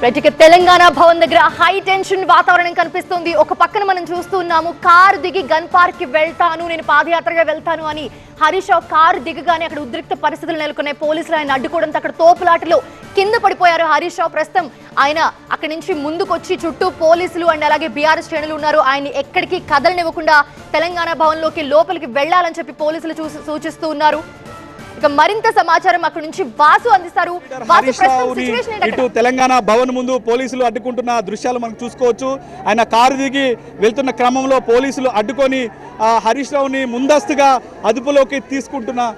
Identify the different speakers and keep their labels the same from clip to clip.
Speaker 1: ఇక తెలంగాణ భవన్ దగ్గర high tension వాతావరణం కనిపిస్తుంది. ఒక పక్కన మనం చూస్తున్నాము కారు దిగి గన్ పార్క్ కి వెళ్తాను, నేను పాదయాత్రగా వెళ్తాను అని హరీష్ రావు కారు దిగగానే అక్కడ ఉద్రిక్త పరిస్థితులు నెలకొన్నాయి. పోలీసులు ఆయన అడ్డుకోవడంతో అక్కడ తోపులాటలో కింద పడిపోయారు హరీష్ రావు. ప్రస్తుతం ఆయన అక్కడి నుంచి ముందుకొచ్చి చుట్టూ పోలీసులు అండ్ అలాగే బీఆర్ఎస్ శ్రేణులు ఉన్నారు. ఆయన ఎక్కడికి కదలనివ్వకుండా తెలంగాణ భవన్ లోపలికి వెళ్లాలని చెప్పి పోలీసులు సూచిస్తూ ఉన్నారు. ఇక మరింత సమాచారం అక్కడ నుంచి వాసు అందిస్తారు.
Speaker 2: ఇటు తెలంగాణ భవన్ ముందు పోలీసులు అడ్డుకుంటున్న దృశ్యాలు మనం చూసుకోవచ్చు. ఆయన కారు దిగి వెళ్తున్న క్రమంలో పోలీసులు అడ్డుకొని హరీష్ రావుని ముందస్తుగా అదుపులోకి తీసుకుంటున్న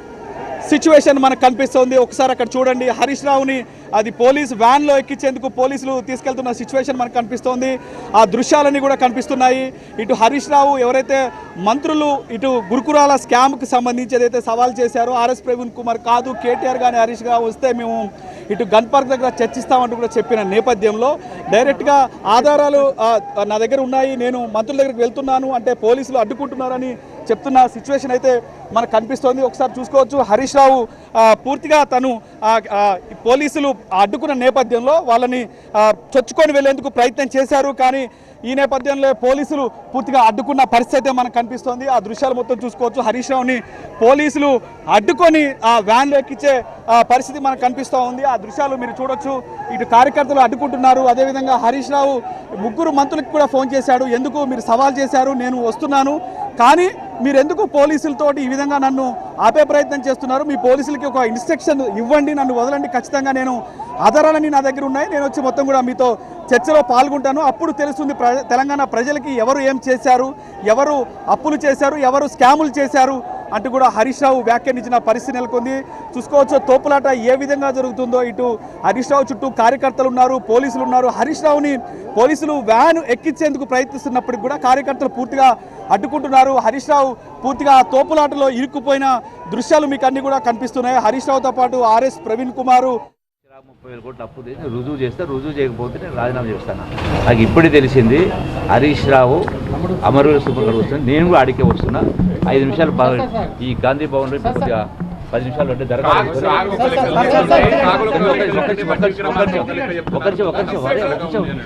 Speaker 2: సిచ్యువేషన్ మనకు కనిపిస్తోంది. ఒకసారి అక్కడ చూడండి, హరీష్ రావుని అది పోలీస్ వ్యాన్లో ఎక్కించేందుకు పోలీసులు తీసుకెళ్తున్న సిచ్యువేషన్ మనకు కనిపిస్తోంది. ఆ దృశ్యాలన్నీ కూడా కనిపిస్తున్నాయి. ఇటు హరీష్ రావు ఎవరైతే మంత్రులు ఇటు గురుకురాల స్కామ్కి సంబంధించి ఏదైతే సవాల్ చేశారో ఆర్ఎస్ ప్రవీణ్ కుమార్ కాదు కేటీఆర్ కానీ హరీష్ రావు వస్తే మేము ఇటు గన్ పార్క్ దగ్గర చర్చిస్తామంటూ కూడా చెప్పిన నేపథ్యంలో డైరెక్ట్గా ఆధారాలు నా దగ్గర ఉన్నాయి, నేను మంత్రుల దగ్గరికి వెళ్తున్నాను అంటే పోలీసులు అడ్డుకుంటున్నారని చెప్తున్న సిచ్యువేషన్ అయితే మనకు కనిపిస్తోంది. ఒకసారి చూసుకోవచ్చు, హరీష్ రావు పూర్తిగా తను పోలీసులు అడ్డుకున్న నేపథ్యంలో వాళ్ళని చొచ్చుకొని వెళ్లేందుకు ప్రయత్నం చేశారు. కానీ ఈ నేపథ్యంలో పోలీసులు పూర్తిగా అడ్డుకున్న పరిస్థితి మనకు కనిపిస్తోంది. ఆ దృశ్యాలు మొత్తం చూసుకోవచ్చు. హరీష్ రావుని పోలీసులు అడ్డుకొని ఆ వ్యాన్లో ఎక్కించే పరిస్థితి మనకు కనిపిస్తూ ఉంది. ఆ దృశ్యాలు మీరు చూడొచ్చు. ఇటు కార్యకర్తలు అడ్డుకుంటున్నారు. అదేవిధంగా హరీష్ రావు ముగ్గురు మంత్రులకు కూడా ఫోన్ చేశాడు, ఎందుకు మీరు సవాల్ చేశారు, నేను వస్తున్నాను, కానీ మీరెందుకు పోలీసులతోటి ఈ విధంగా నన్ను ఆపే ప్రయత్నం చేస్తున్నారు, మీ పోలీసులకి ఒక ఇన్స్ట్రక్షన్ ఇవ్వండి, నన్ను వదలండి, ఖచ్చితంగా నేను ఆధారాలన్నీ నా దగ్గర ఉన్నాయి, నేను వచ్చి మొత్తం కూడా మీతో చర్చలో పాల్గొంటాను, అప్పుడు తెలుస్తుంది తెలంగాణ ప్రజలకి ఎవరు ఏం చేశారు, ఎవరు అప్పులు చేశారు, ఎవరు స్కాములు చేశారు అంటూ కూడా హరీష్ రావు వ్యాఖ్యానించిన పరిస్థితి నెలకొంది. చూసుకోవచ్చు తోపులాట ఏ విధంగా జరుగుతుందో. ఇటు హరీష్ రావు చుట్టూ కార్యకర్తలు ఉన్నారు, పోలీసులు ఉన్నారు. హరీష్ రావుని పోలీసులు వ్యాన్ ఎక్కించేందుకు ప్రయత్నిస్తున్నప్పటికీ కూడా కార్యకర్తలు పూర్తిగా అడ్డుకుంటున్నారు. హరీష్ రావు పూర్తిగా తోపులాటలో ఇరుక్కుపోయిన దృశ్యాలు మీకు అన్ని కూడా కనిపిస్తున్నాయి. హరీష్ రావుతో పాటు ఆర్ఎస్ ప్రవీణ్ కుమారు
Speaker 3: 30,000 కోట్లు అప్పు చేసి రుజువు చేస్తే, రుజువు చేయకపోతే నేను రాజీనామా చేస్తాను. నాకు ఇప్పుడే తెలిసింది హరీష్ రావు అమరవీర సూపర్ వస్తుంది. నేను కూడా అడిగే వస్తున్నా. 5 నిమిషాలు ఈ గాంధీ భవన్లో కొద్దిగా 10 నిమిషాలు అంటే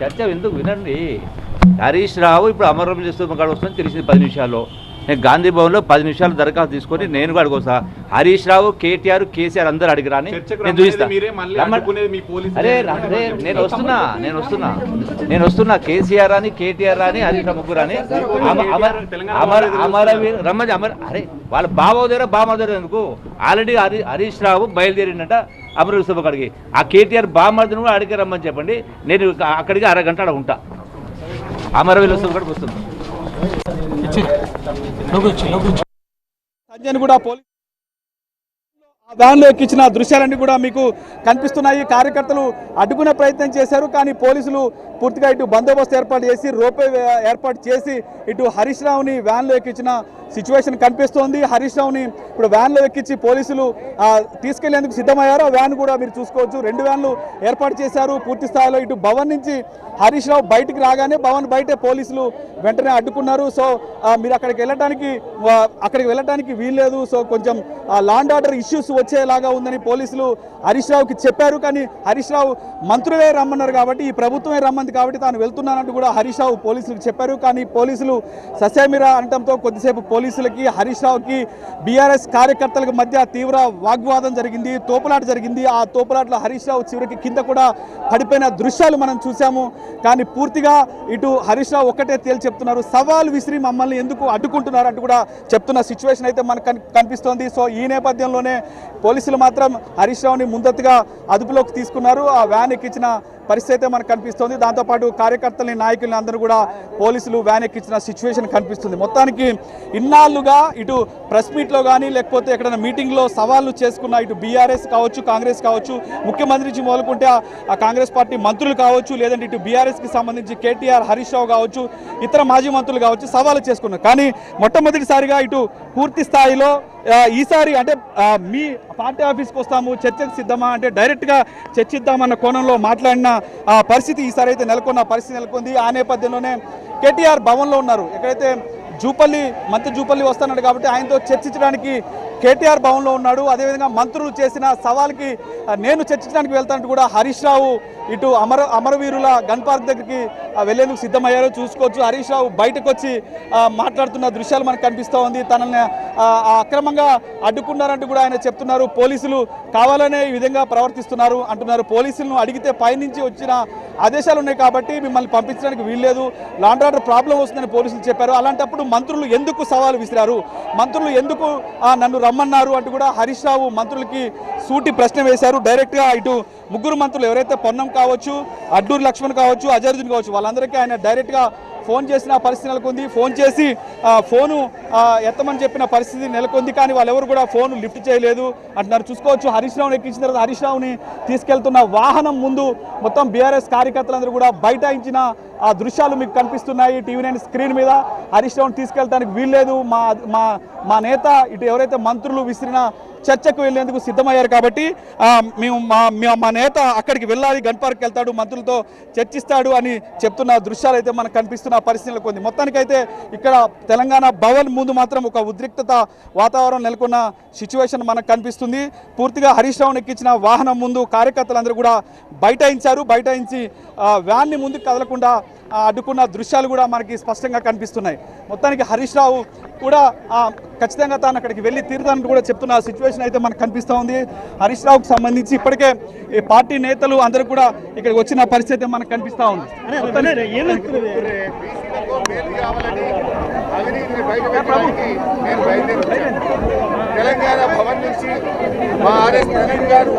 Speaker 3: చర్చ ఎందుకు వినండి. హరీష్ రావు ఇప్పుడు అమరవీర సూపర్ వస్తుంది తెలిసింది 10 నిమిషాల్లో. నేను గాంధీ భవన్లో 10 నిమిషాలు దరఖాస్తు తీసుకొని నేను కూడా అడుగుతా. హరీష్ రావు, కేటీఆర్, కేసీఆర్ అందరూ అడిగిరాని నేను చూపిస్తాను. అరే నేను వస్తున్నా కేసీఆర్ అని, కేటీఆర్ అని, హరీష్ రావు ముగ్గురు అని అమరవీర రమ్మని అరే వాళ్ళ బాబు దగ్గర బామర్దరు ఎందుకు ఆల్రెడీ హరీష్ రావు బయలుదేరిందట అమరవీర సభ కాడికి. ఆ కేటీఆర్ బామర్దను కూడా అడిగి రమ్మని చెప్పండి, నేను అక్కడికి అరగంట అక్కడ ఉంటా. అమరవీర సభ కాడికి వస్తుంది.
Speaker 2: సంజయ్ కూడా పోలీసు వ్యాన్లో ఎక్కించిన దృశ్యాలన్నీ కూడా మీకు కనిపిస్తున్నాయి. కార్యకర్తలు అడ్డుకునే ప్రయత్నం చేశారు, కానీ పోలీసులు పూర్తిగా ఇటు బందోబస్తు ఏర్పాటు చేసి రోపే ఏర్పాటు చేసి ఇటు హరీష్ రావుని వ్యాన్లో ఎక్కించిన సిచ్యువేషన్ కనిపిస్తోంది. హరీష్ రావుని ఇప్పుడు వ్యాన్లో ఎక్కించి పోలీసులు తీసుకెళ్లేందుకు సిద్ధమయ్యారు. ఆ వ్యాన్ కూడా మీరు చూసుకోవచ్చు. 2 వ్యాన్లు ఏర్పాటు చేశారు పూర్తి స్థాయిలో. ఇటు భవన్ నుంచి హరీష్ రావు బయటికి రాగానే భవన్ బయటే పోలీసులు వెంటనే అడ్డుకున్నారు. సో మీరు అక్కడికి వెళ్ళడానికి వీల్లేదు, సో కొంచెం లా అండ్ ఆర్డర్ ఇష్యూస్ వచ్చేలాగా ఉందని పోలీసులు హరీష్ రావుకి చెప్పారు. కానీ హరీష్ రావు మంత్రులే రమ్మన్నారు కాబట్టి, ఈ ప్రభుత్వమే రమ్మంది కాబట్టి తాను వెళ్తున్నానంటూ కూడా హరీష్ రావు పోలీసులకు చెప్పారు. కానీ పోలీసులు ససేమిరా అనడంతో కొద్దిసేపు పోలీసులకి హరీష్ రావుకి బీఆర్ఎస్ కార్యకర్తలకు మధ్య తీవ్ర వాగ్వాదం జరిగింది, తోపులాట జరిగింది. ఆ తోపులాటలో హరీష్ రావు చివరికి కింద కూడా పడిపోయిన దృశ్యాలు మనం చూసాము. కానీ పూర్తిగా ఇటు హరీష్ రావు ఒక్కటే తేల్చి చెప్తున్నారు, సవాల్ విసిరి మమ్మల్ని ఎందుకు అడ్డుకుంటున్నారు అంటూ కూడా చెప్తున్న సిచ్యువేషన్ అయితే మనకు కనిపిస్తోంది. సో ఈ నేపథ్యంలోనే పోలీసులు మాత్రం హరీష్ రావుని ముందస్తుగా అదుపులోకి తీసుకున్నారు. ఆ వ్యాన్ ఎక్కించిన పరిస్థితి అయితే మనకు కనిపిస్తోంది. దాంతోపాటు కార్యకర్తలని, నాయకులని అందరూ కూడా పోలీసులు వ్యాన్ ఎక్కించిన సిచ్యువేషన్ కనిపిస్తుంది. మొత్తానికి ఇన్నాళ్ళుగా ఇటు ప్రెస్ మీట్లో కానీ లేకపోతే ఎక్కడైనా మీటింగ్లో సవాళ్ళు చేసుకున్న ఇటు బీఆర్ఎస్ కావచ్చు, కాంగ్రెస్ కావచ్చు, ముఖ్యమంత్రి నుంచి మొదలుకుంటే ఆ కాంగ్రెస్ పార్టీ మంత్రులు కావచ్చు, లేదంటే ఇటు బీఆర్ఎస్కి సంబంధించి కేటీఆర్, హరీష్ రావు కావచ్చు, ఇతర మాజీ మంత్రులు కావచ్చు సవాళ్ళు చేసుకున్నారు. కానీ మొట్టమొదటిసారిగా ఇటు పూర్తి స్థాయిలో ఈసారి అంటే మీ పార్టీ ఆఫీస్కి వస్తాము, చర్చకు సిద్ధమా అంటే డైరెక్ట్గా చర్చిద్దామన్న కోణంలో మాట్లాడిన పరిస్థితి ఈసారి అయితే నెలకొంది. ఆ నేపథ్యంలోనే కేటీఆర్ భవన్లో ఉన్నారు. ఎక్కడైతే మంత్రి జూపల్లి వస్తున్నాడు కాబట్టి ఆయనతో చర్చించడానికి కేటీఆర్ భవన్లో ఉన్నాడు. అదేవిధంగా మంత్రులు చేసిన సవాల్కి నేను చర్చించడానికి వెళ్తానంటూ కూడా హరీష్ రావు ఇటు అమరవీరుల గన్ పార్క్ దగ్గరికి వెళ్లేందుకు సిద్ధమయ్యారో చూసుకోవచ్చు. హరీష్ రావు బయటకు వచ్చి మాట్లాడుతున్న దృశ్యాలు మనకు కనిపిస్తూ ఉంది. తనని అక్రమంగా అడ్డుకున్నారంటూ కూడా ఆయన చెప్తున్నారు. పోలీసులు కావాలనే ఈ విధంగా ప్రవర్తిస్తున్నారు అంటున్నారు. పోలీసులను అడిగితే పైనుంచి వచ్చిన ఆదేశాలు ఉన్నాయి కాబట్టి మిమ్మల్ని పంపించడానికి వీల్లేదు, లాండ్ ఆర్డర్ ప్రాబ్లం వస్తుందని పోలీసులు చెప్పారు. అలాంటప్పుడు మంత్రులు ఎందుకు సవాలు విసిరారు, మంత్రులు ఎందుకు నన్ను రమ్మన్నారు అంటూ కూడా హరీష్ రావు మంత్రులకి సూటి ప్రశ్న వేశారు. డైరెక్ట్గా ఇటు ముగ్గురు మంత్రులు ఎవరైతే పొన్నం కావచ్చు, అడ్డూరు లక్ష్మణ్ కావచ్చు, అజరుద్దీన్ కావచ్చు, వాళ్ళందరికీ ఆయన డైరెక్ట్గా ఫోన్ చేసిన పరిస్థితి నెలకొంది. ఫోన్ చేసి ఫోను ఎత్తమని చెప్పిన పరిస్థితి నెలకొంది. కానీ వాళ్ళెవరు కూడా ఫోన్ లిఫ్ట్ చేయలేదు అంటున్నారు. చూసుకోవచ్చు హరీష్ రావుని ఎక్కించిన తర్వాత హరీష్ రావుని తీసుకెళ్తున్న వాహనం ముందు మొత్తం బీఆర్ఎస్ కార్యకర్తలందరూ కూడా బైఠాయించిన ఆ దృశ్యాలు మీకు కనిపిస్తున్నాయి టీవీ9 స్క్రీన్ మీద. హరీష్ రావుని తీసుకెళ్ళడానికి వీల్లేదు, మా నేత ఇటు ఎవరైతే మంత్రులు విసిరిన చర్చకు వెళ్లేందుకు సిద్ధమయ్యారు కాబట్టి మా నేత అక్కడికి వెళ్ళాలి, గన్ పార్క్ వెళ్తాడు, మంత్రులతో చర్చిస్తాడు అని చెప్తున్న దృశ్యాలు అయితే మనకు కనిపిస్తున్న పరిస్థితులు కొంది. మొత్తానికైతే ఇక్కడ తెలంగాణ భవన్ ముందు మాత్రం ఒక ఉద్రిక్తత వాతావరణం నెలకొన్న సిచ్యువేషన్ మనకు కనిపిస్తుంది. పూర్తిగా హరీష్ రావుని ఎక్కించిన వాహనం ముందు కార్యకర్తలందరూ కూడా బైఠాయించి వ్యాన్ని ముందుకు కదలకుండా అడ్డుకున్న దృశ్యాలు కూడా మనకి స్పష్టంగా కనిపిస్తున్నాయి. మొత్తానికి హరీష్ రావు కూడా ఖచ్చితంగా తాను అక్కడికి వెళ్ళి తీరుతానని కూడా చెప్తున్న సిచ్యువేషన్ అయితే మనకు కనిపిస్తూ ఉంది. హరీష్ రావుకు సంబంధించి ఇప్పటికే ఈ పార్టీ నేతలు అందరూ కూడా ఇక్కడికి వచ్చిన పరిస్థితి మనకు కనిపిస్తూ ఉంది.
Speaker 4: తెలంగాణ భవన్ నుంచి మా ఆర్ఎస్ ప్రవీణ్ గారు,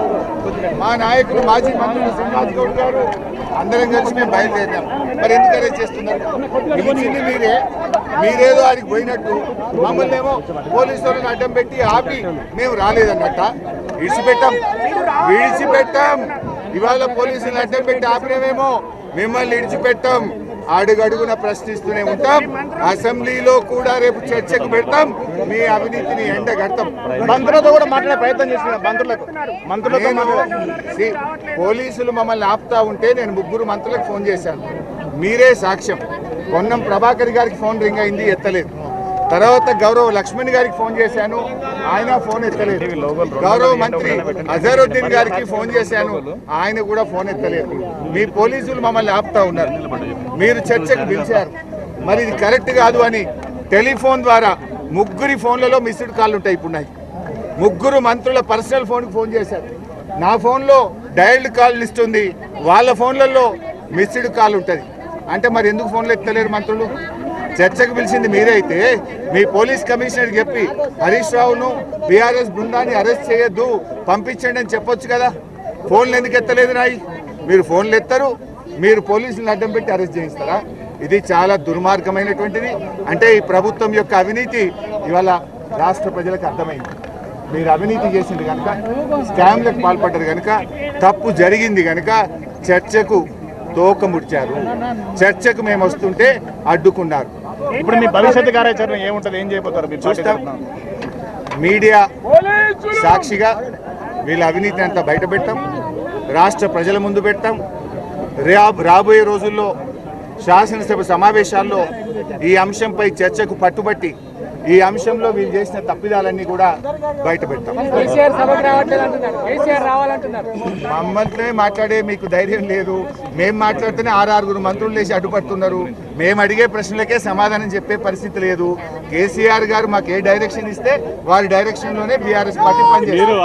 Speaker 4: మా నాయకులు మాజీ మంత్రులు శ్రీనివాస్ గౌడ్ గారు అందరం కలిసి మేము బయలుదేరాం. మరి ఎందుకు అరెస్ట్ చేస్తున్నారు? పిలిచింది మీరేదో ఆడికి పోయినట్టు మమ్మల్ని ఏమో పోలీసులను అడ్డం పెట్టి ఆపి మేము రాలేదన్నట్ట. విడిచిపెట్టాం. ఇవాళ పోలీసులను అడ్డం పెట్టి ఆపినమేమో, మిమ్మల్ని విడిచిపెట్టాం. అడుగడుగున ప్రశ్నిస్తూనే ఉంటాం. అసెంబ్లీలో కూడా రేపు చర్చకు పెడతాం. మీ అవినీతిని ఎండగడతాం.
Speaker 5: మంత్రులతో కూడా మాట్లాడే ప్రయత్నం చేస్తున్నారు. మంత్రులతో
Speaker 4: పోలీసులు మమ్మల్ని ఆపుతా ఉంటే నేను ముగ్గురు మంత్రులకు ఫోన్ చేశాను. మీరే సాక్ష్యం. పొన్నం ప్రభాకర్ గారికి ఫోన్ రింగ్ అయింది, ఎత్తలేదు. తర్వాత గౌరవ లక్ష్మణ్ గారికి ఫోన్ చేశాను, ఆయన ఫోన్ ఎత్తలేదు. గౌరవ మంత్రి అజరుద్దీన్ గారికి ఫోన్ చేశాను, ఆయన కూడా ఫోన్ ఎత్తలేదు. మీ పోలీసులు మమ్మల్ని ఆపుతా ఉన్నారు. మీరు చర్చకు పిలిచారు, మరి ఇది కరెక్ట్ కాదు అని టెలిఫోన్ ద్వారా ముగ్గురి ఫోన్లలో మిస్డ్ కాల్ ఉంటాయి. ఇప్పుడు నాకు ముగ్గురు మంత్రుల పర్సనల్ ఫోన్కి ఫోన్ చేశారు. నా ఫోన్లో డైల్డ్ కాల్ లిస్ట్ ఉంది, వాళ్ళ ఫోన్లలో మిస్డ్ కాల్ ఉంటుంది. అంటే మరి ఎందుకు ఫోన్లు ఎత్తలేరు మంత్రులు? చర్చకు పిలిచింది మీరే అయితే మీ పోలీస్ కమిషనర్కి చెప్పి హరీష్ రావును బీఆర్ఎస్ బృందాన్ని అరెస్ట్ చేయొద్దు, పంపించండి అని చెప్పొచ్చు కదా. ఫోన్లు ఎందుకు ఎత్తలేదు నాయి? మీరు ఫోన్లు ఎత్తరు, మీరు పోలీసులను అడ్డం పెట్టి అరెస్ట్ చేయిస్తారా? ఇది చాలా దుర్మార్గమైనటువంటిది. అంటే ఈ ప్రభుత్వం యొక్క అవినీతి ఇవాళ రాష్ట్ర ప్రజలకు అర్థమైంది. మీరు అవినీతి చేసింది కనుక, స్కామ్లకు పాల్పడ్డారు కనుక, తప్పు జరిగింది కనుక చర్చకు తోక ముడిచారు. చర్చకు మేము వస్తుంటే అడ్డుకున్నారు.
Speaker 5: ఇప్పుడు మీ భవిష్యత్తు కార్యాచరణ ఏముంటుంది, ఏం చేయబోతారు మీరు?
Speaker 4: చూస్తాం. మీడియా సాక్షిగా వీళ్ళ అవినీతిని అంతా బయట పెట్టాం, రాష్ట్ర ప్రజల ముందు పెట్టాం. రాబోయే రోజుల్లో శాసనసభ సమావేశాల్లో ఈ అంశంపై చర్చకు పట్టుబట్టి ఈ అంశంలో వీళ్ళు చేసిన తప్పిదాలన్నీ కూడా బయట పెడతాం. మమ్మల్ని మాట్లాడే మీకు ధైర్యం లేదు. మేము మాట్లాడితేనే 6 మంత్రులు లేచి అడ్డుపడుతున్నారు. మేము అడిగే ప్రశ్నలకే సమాధానం చెప్పే పరిస్థితి లేదు. కేసీఆర్ గారు మాకు ఏ డైరెక్షన్ ఇస్తే వారి డైరెక్షన్లోనే బీఆర్ఎస్ పార్టీ పనిచేస్తారు.